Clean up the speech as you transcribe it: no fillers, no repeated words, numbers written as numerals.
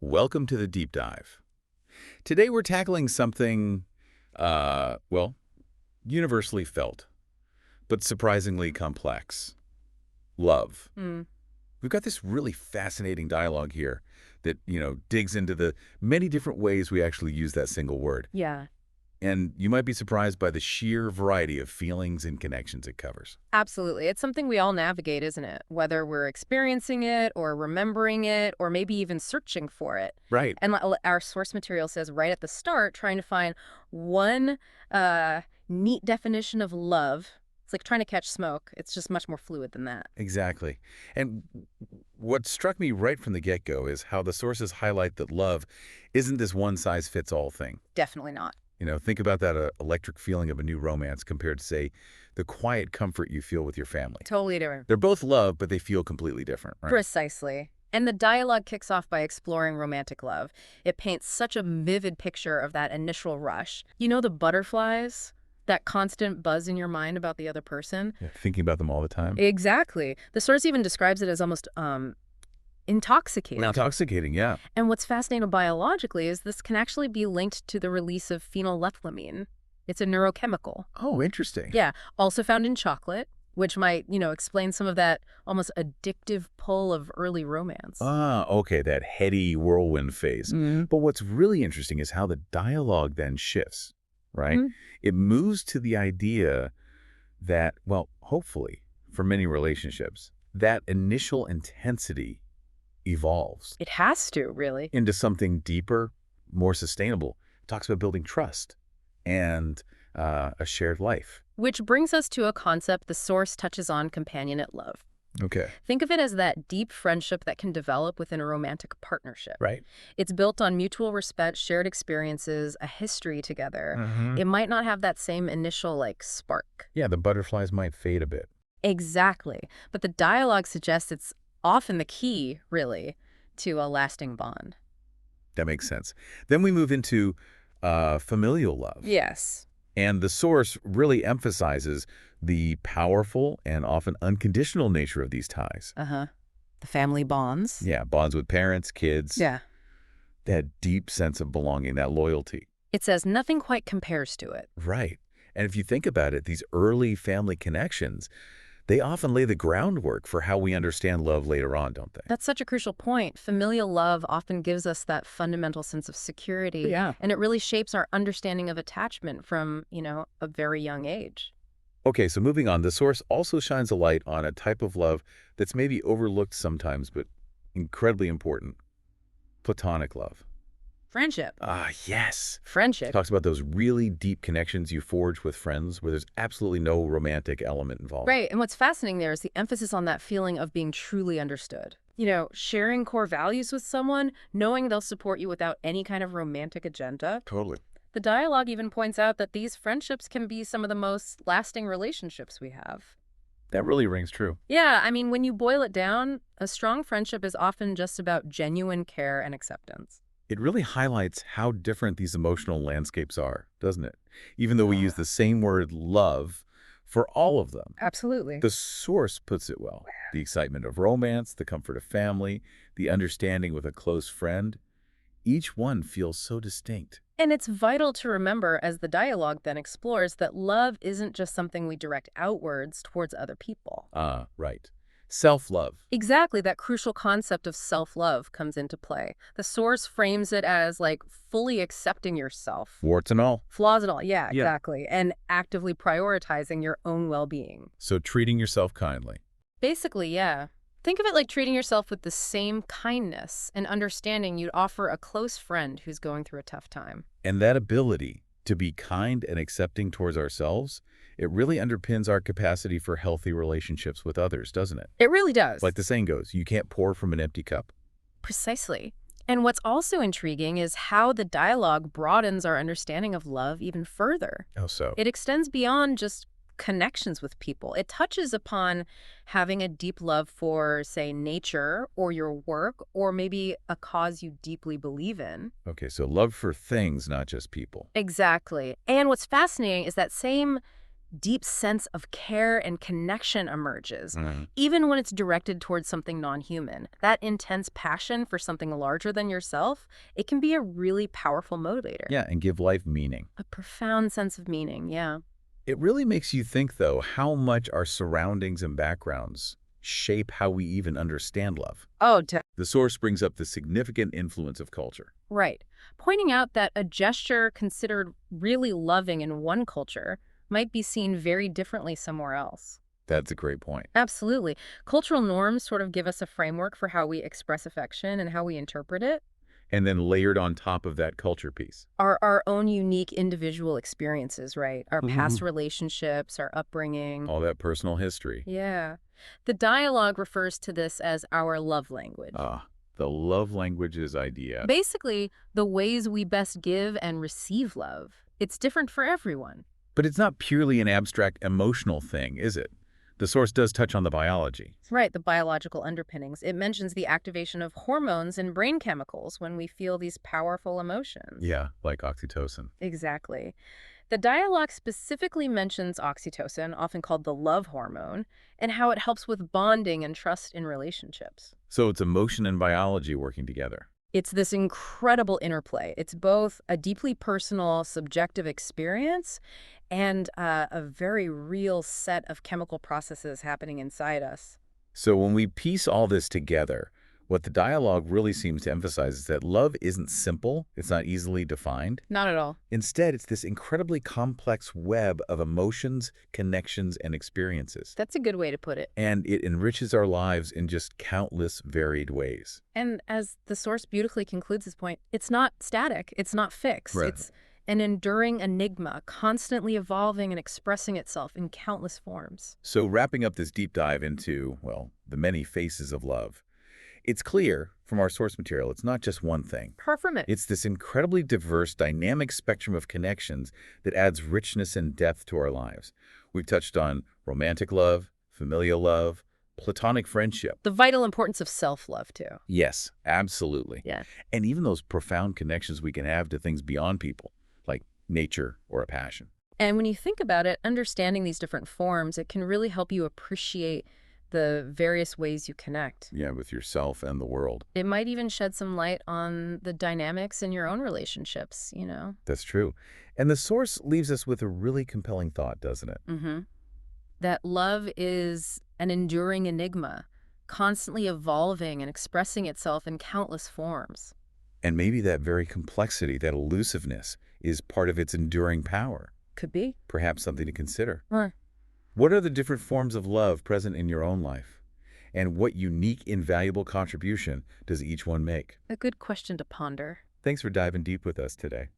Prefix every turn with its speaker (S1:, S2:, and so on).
S1: Welcome to the deep dive. Today we're tackling something, well, universally felt, but surprisingly complex. Love.
S2: Mm,
S1: We've got this really fascinating dialogue here that, digs into the many different ways we actually use that single word.
S2: yeah,
S1: And you might be surprised by the sheer variety of feelings and connections it covers.
S2: absolutely. It's something we all navigate, isn't it? Whether we're experiencing it or remembering it or maybe even searching for it.
S1: Right.
S2: And our source material says right at the start, trying to find one uh, neat definition of love. It's like trying to catch smoke. It's just much more fluid than that.
S1: Exactly. And what struck me right from the get-go is how the sources highlight that love isn't this one-size-fits-all thing.
S2: Definitely not.
S1: Think about that electric feeling of a new romance compared to, say, the quiet comfort you feel with your family.
S2: Totally different.
S1: They're both love, but they feel completely different, right?
S2: Precisely. And the dialogue kicks off by exploring romantic love. It paints such a vivid picture of that initial rush. You know the butterflies? That constant buzz in your mind about the other person?
S1: Yeah, thinking about them all the time.
S2: Exactly. The source even describes it as almost intoxicating.
S1: Intoxicating, yeah.
S2: And what's fascinating biologically is this can actually be linked to the release of phenylethylamine. It's a neurochemical.
S1: Oh, interesting.
S2: Yeah, also found in chocolate, which might, explain some of that almost addictive pull of early romance.
S1: Ah, okay, that heady whirlwind phase.
S2: Mm.
S1: But what's really interesting is how the dialogue then shifts, right?
S2: Mhm.
S1: It moves to the idea that, well, hopefully, for many relationships, that initial intensity evolves
S2: It has to, really.
S1: into something deeper, more sustainable. It talks about building trust and a shared life.
S2: Which brings us to a concept the source touches on: companionate love.
S1: Okay.
S2: Think of it as that deep friendship that can develop within a romantic partnership.
S1: Right.
S2: It's built on mutual respect, shared experiences, a history together.
S1: Mm-hmm.
S2: It might not have that same initial, spark.
S1: Yeah, the butterflies might fade a bit.
S2: Exactly. But the dialogue suggests it's often the key, really, to a lasting bond.
S1: That makes sense. Then we move into familial love.
S2: Yes.
S1: And the source really emphasizes the powerful and often unconditional nature of these ties.
S2: Uh-huh. The family bonds.
S1: Yeah, bonds with parents, kids,
S2: Yeah.
S1: that deep sense of belonging, that loyalty.
S2: It says nothing quite compares to it.
S1: Right. And if you think about it, these early family connections, they often lay the groundwork for how we understand love later on, don't they?
S2: That's such a crucial point. Familial love often gives us that fundamental sense of security.
S1: Yeah.
S2: And it really shapes our understanding of attachment from, a very young age.
S1: Okay, so moving on, the source also shines a light on a type of love that's maybe overlooked sometimes, but incredibly important: platonic love.
S2: Friendship.
S1: Ah, yes.
S2: Friendship.
S1: Talks about those really deep connections you forge with friends where there's absolutely no romantic element involved.
S2: Right. And what's fascinating there is the emphasis on that feeling of being truly understood. Sharing core values with someone, knowing they'll support you without any kind of romantic agenda.
S1: Totally.
S2: The dialogue even points out that these friendships can be some of the most lasting relationships we have.
S1: That really rings true.
S2: Yeah, I mean, when you boil it down, a strong friendship is often just about genuine care and acceptance.
S1: It really highlights how different these emotional landscapes are, doesn't it? Even though we use the same word love for all of them.
S2: Absolutely.
S1: The source puts it well. The excitement of romance, the comfort of family, the understanding with a close friend. Each one feels so distinct.
S2: And it's vital to remember, as the dialogue then explores, that love isn't just something we direct outwards towards other people.
S1: Ah, right. Self-love.
S2: Exactly, that crucial concept of self-love comes into play. The source frames it as, fully accepting yourself.
S1: Warts and all.
S2: Flaws and all, yeah,
S1: Yeah.
S2: exactly. And actively prioritizing your own well-being.
S1: So treating yourself kindly.
S2: Basically, yeah. Think of it like treating yourself with the same kindness and understanding you'd offer a close friend who's going through a tough time.
S1: And that ability to be kind and accepting towards ourselves, it really underpins our capacity for healthy relationships with others, doesn't it?
S2: It really does.
S1: Like the saying goes, you can't pour from an empty cup.
S2: Precisely. And what's also intriguing is how the dialogue broadens our understanding of love even further.
S1: How so?
S2: It extends beyond just connections with people. It touches upon having a deep love for, say, nature or your work, or maybe a cause you deeply believe in.
S1: Okay, so love for things, not just people.
S2: Exactly. And what's fascinating is that same deep sense of care and connection emerges,
S1: Mhm.
S2: even when it's directed towards something non-human. That intense passion for something larger than yourself, it can be a really powerful motivator.
S1: Yeah, and give life meaning.
S2: A profound sense of meaning, yeah.
S1: It really makes you think, though, how much our surroundings and backgrounds shape how we even understand love.
S2: Oh,
S1: The source brings up the significant influence of culture.
S2: right. Pointing out that a gesture considered really loving in one culture might be seen very differently somewhere else.
S1: That's a great point.
S2: Absolutely. Cultural norms sort of give us a framework for how we express affection and how we interpret it.
S1: And then layered on top of that culture piece.
S2: Our own unique individual experiences, right? Our past
S1: Mhm.
S2: relationships, our upbringing.
S1: All that personal history.
S2: Yeah. The dialogue refers to this as our love language.
S1: Ah, the love languages idea.
S2: Basically, the ways we best give and receive love. It's different for everyone.
S1: But it's not purely an abstract emotional thing, is it? The source does touch on the biology.
S2: Right, the biological underpinnings. It mentions the activation of hormones and brain chemicals when we feel these powerful emotions.
S1: Yeah, like oxytocin.
S2: Exactly. The dialogue specifically mentions oxytocin, often called the love hormone, and how it helps with bonding and trust in relationships.
S1: So it's emotion and biology working together.
S2: It's this incredible interplay. It's both a deeply personal, subjective experience and a very real set of chemical processes happening inside us.
S1: So when we piece all this together, what the dialogue really seems to emphasize is that love isn't simple, it's not easily defined.
S2: Not at all.
S1: Instead, it's this incredibly complex web of emotions, connections, and experiences.
S2: That's a good way to put it.
S1: And it enriches our lives in just countless varied ways.
S2: And as the source beautifully concludes this point, it's not static, it's not fixed.
S1: Right.
S2: It's an enduring enigma, constantly evolving and expressing itself in countless forms.
S1: So wrapping up this deep dive into, well, the many faces of love, it's clear from our source material it's not just one thing.
S2: Far from it.
S1: It's this incredibly diverse, dynamic spectrum of connections that adds richness and depth to our lives. We've touched on romantic love, familial love, platonic friendship.
S2: The vital importance of self-love, too.
S1: Yes, absolutely.
S2: Yeah.
S1: And even those profound connections we can have to things beyond people, like nature or a passion.
S2: And when you think about it, understanding these different forms, it can really help you appreciate the various ways you connect.
S1: Yeah, with yourself and the world.
S2: It might even shed some light on the dynamics in your own relationships, you know?
S1: That's true. And the source leaves us with a really compelling thought, doesn't it?
S2: Mm-hmm. That love is an enduring enigma, constantly evolving and expressing itself in countless forms.
S1: And maybe that very complexity, that elusiveness, is part of its enduring power.
S2: Could be.
S1: Perhaps something to consider.
S2: Huh.
S1: What are the different forms of love present in your own life? And what unique, invaluable contribution does each one make?
S2: A good question to ponder.
S1: Thanks for diving deep with us today.